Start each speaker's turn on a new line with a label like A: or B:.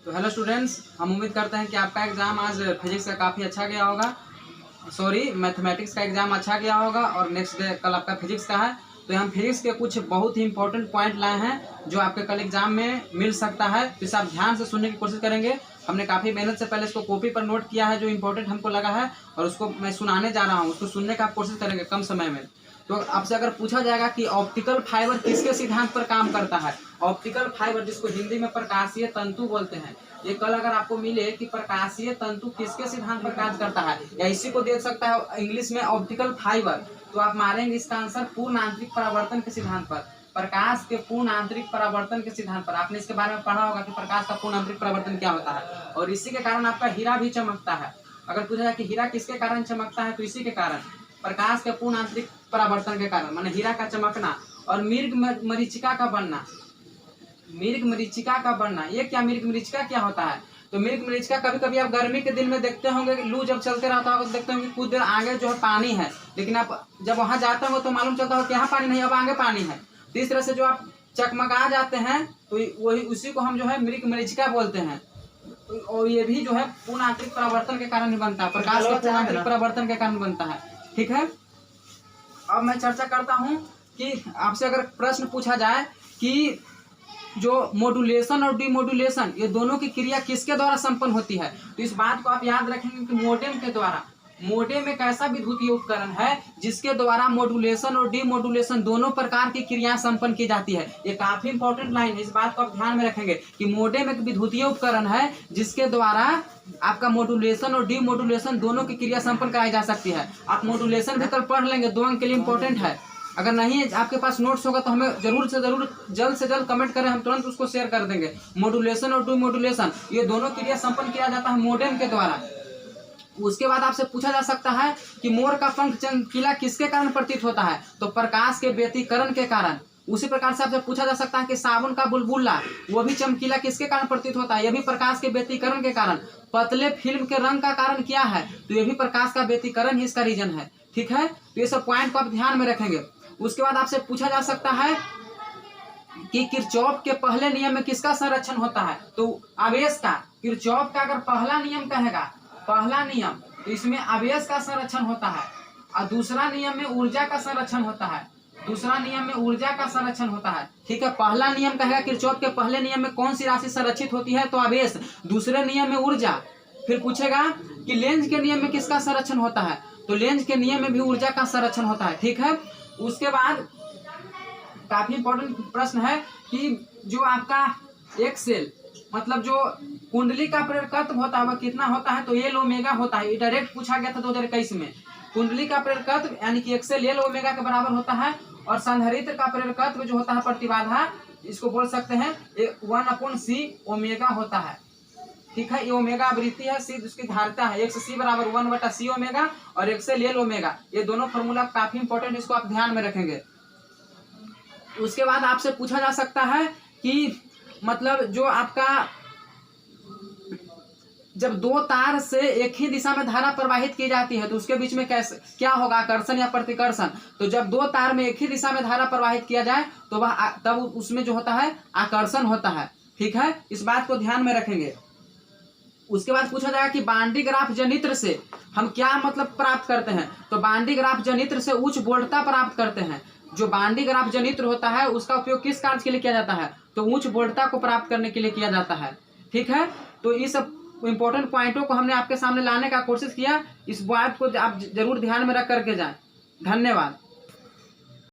A: तो hello students, हम उम्मीद करते हैं कि आपका एग्ज़ाम आज फिजिक्स का काफ़ी अच्छा गया होगा। सॉरी, मैथमेटिक्स का एग्ज़ाम अच्छा गया होगा और नेक्स्ट डे कल आपका फिजिक्स का है। तो हम फिजिक्स के कुछ बहुत ही इंपॉर्टेंट पॉइंट लाए हैं जो आपके कल एग्जाम में मिल सकता है। तो इसे आप ध्यान से सुनने की कोशिश करेंगे। हमने काफ़ी मेहनत से पहले इसको कॉपी पर नोट किया है जो इंपॉर्टेंट हमको लगा है, और उसको मैं सुनाने जा रहा हूँ। उसको सुनने का आप कोशिश करेंगे कम समय में। तो आपसे अगर पूछा जाएगा कि ऑप्टिकल फाइबर किसके सिद्धांत पर काम करता है, ऑप्टिकल फाइबर जिसको हिंदी में प्रकाशीय तंतु बोलते हैं, ये कल अगर आपको मिले कि प्रकाशीय तंतु किसके सिद्धांत पर कार्य करता है, या इसी को दे सकता है इंग्लिश में ऑप्टिकल फाइबर, तो आप मारेंगे इसका आंसर पूर्ण आंतरिक परावर्तन के सिद्धांत पर, प्रकाश के पूर्ण आंतरिक परावर्तन के सिद्धांत पर। आपने इसके बारे में पढ़ा होगा कि प्रकाश का पूर्ण आंतरिक परावर्तन क्या होता है, और इसी के कारण आपका हीरा भी चमकता है। अगर पूछा जाए कि हीरा किसके कारण चमकता है, तो इसी के कारण, प्रकाश के पूर्ण आंतरिक परावर्तन के कारण, माने हीरा का चमकना। और मृग मरीचिका का बनना, मृग मरीचिका का बनना, ये क्या मृग मरीचिका क्या होता है? तो मृग मरीचिका कभी कभी आप गर्मी के दिन में देखते होंगे, लू जब चलते रहता होगा तो देखते होंगे कुछ देर आगे जो है पानी है, लेकिन आप जब वहां जाते हो तो मालूम चलता हो कि यहाँ पानी नहीं, अब आगे पानी है। तो इस तरह से जो आप चकमका जाते हैं तो वही उसी को हम जो है मृग मरीचिका बोलते हैं। और ये भी जो है पूर्ण आंतरिक परावर्तन के कारण ही बनता है, प्रकाश के पूर्ण आंतरिक परावर्तन के कारण बनता है। ठीक है, अब मैं चर्चा करता हूं कि आपसे अगर प्रश्न पूछा जाए कि जो मॉड्यूलेशन और डीमॉड्यूलेशन, ये दोनों की क्रिया किसके द्वारा संपन्न होती है, तो इस बात को आप याद रखेंगे कि मोडेम के द्वारा। मोडेम एक ऐसा विद्युतीय उपकरण है जिसके द्वारा मॉड्यूलेशन और डीमॉड्यूलेशन दोनों प्रकार की क्रियाएं संपन्न की जाती है। ये काफी इंपॉर्टेंट लाइन है, इस बात को आप ध्यान में रखेंगे कि मोडेम एक विद्युतीय उपकरण है जिसके द्वारा आपका मॉड्यूलेशन और डीमॉड्यूलेशन दोनों की क्रिया संपन्न कराई जा सकती है। आप मॉड्यूलेशन भी कल पढ़ लेंगे, 2 अंक के लिए इंपॉर्टेंट है। अगर नहीं आपके पास नोट्स होगा तो हमें जरूर से जल्द कमेंट करें, हम तुरंत उसको शेयर कर देंगे। मॉड्यूलेशन और डीमॉड्यूलेशन ये दोनों क्रिया संपन्न किया जाता है मोडेम के द्वारा। उसके बाद आपसे पूछा जा सकता है कि मोर का पंख चमकीला किसके कारण प्रतीत होता है, तो प्रकाश के व्यतिकरण के कारण। उसी प्रकार से आपसे पूछा जा सकता है कि साबुन का बुलबुला वो भी चमकीला किसके कारण प्रतीत होता है, यह भी प्रकाश के व्यतिकरण के कारण। पतले फिल्म के रंग का कारण क्या है, तो यह भी प्रकाश का व्यतिकरण ही इसका रीजन है। ठीक है, तो ये सब पॉइंट को आप ध्यान में रखेंगे। उसके बाद आपसे पूछा जा सकता है कि किरचॉफ के पहले नियम में किसका संरक्षण होता है, तो आवेश का। किरचॉफ का अगर पहला नियम कहेगा, पहला नियम, तो इसमें आवेश का संरक्षण होता है, और दूसरा नियम में ऊर्जा का संरक्षण होता है, दूसरा नियम में ऊर्जा का संरक्षण होता है। ठीक है, पहला नियम कहेगा किरचॉफ के पहले नियम में कौन सी राशि संरक्षित होती है, तो आवेश। दूसरे नियम में ऊर्जा। फिर पूछेगा कि लेंज के नियम में किसका संरक्षण होता है, तो लेंज के नियम में भी ऊर्जा का संरक्षण होता है। ठीक है, उसके बाद काफी इंपॉर्टेंट प्रश्न है कि जो आपका एक सेल, मतलब जो कुंडली का प्रेरकत्व होता है वह कितना होता है, तो एल ओमेगा होता है। ये डायरेक्ट पूछा गया था 2021 में। कुंडली का प्रेरकत्व यानी कि एक्सेल एल ओमेगा के बराबर होता है, और संधारित्र का प्रेरकत्व जो होता है प्रतिबाधा, इसको बोल सकते हैं 1/c ओमेगा होता है। ठीक है, ये ओमेगा आवृत्ति है, सी उसकी धारिता है, एक से सी बराबर 1/c ओमेगा और एक्सेल एल ओमेगा। ये दोनों फॉर्मूला काफी इंपॉर्टेंट, इसको आप ध्यान में रखेंगे। उसके बाद आपसे पूछा जा सकता है कि मतलब जो आपका जब 2 तार से एक ही दिशा में धारा प्रवाहित की जाती है तो उसके बीच में कैसे क्या होगा, आकर्षण या प्रतिकर्षण। तो जब 2 तार में एक ही दिशा में धारा प्रवाहित किया जाए तो वह तब उसमें जो होता है आकर्षण होता है। ठीक है, इस बात को ध्यान में रखेंगे। उसके बाद पूछा जाएगा कि बांडी ग्राफ जनित्र से हम क्या मतलब प्राप्त करते हैं, तो बांडी ग्राफ जनित्र से उच्च वोल्टता प्राप्त करते हैं। जो बांडी ग्राफ जनित्र होता है उसका उपयोग किस कार्य के लिए किया जाता है, तो उच्च वोल्टता को प्राप्त करने के लिए किया जाता है। ठीक है, तो इस सब इंपॉर्टेंट पॉइंटों को हमने आपके सामने लाने का कोशिश किया। इस बात को आप जरूर ध्यान में रख करके जाएं। धन्यवाद।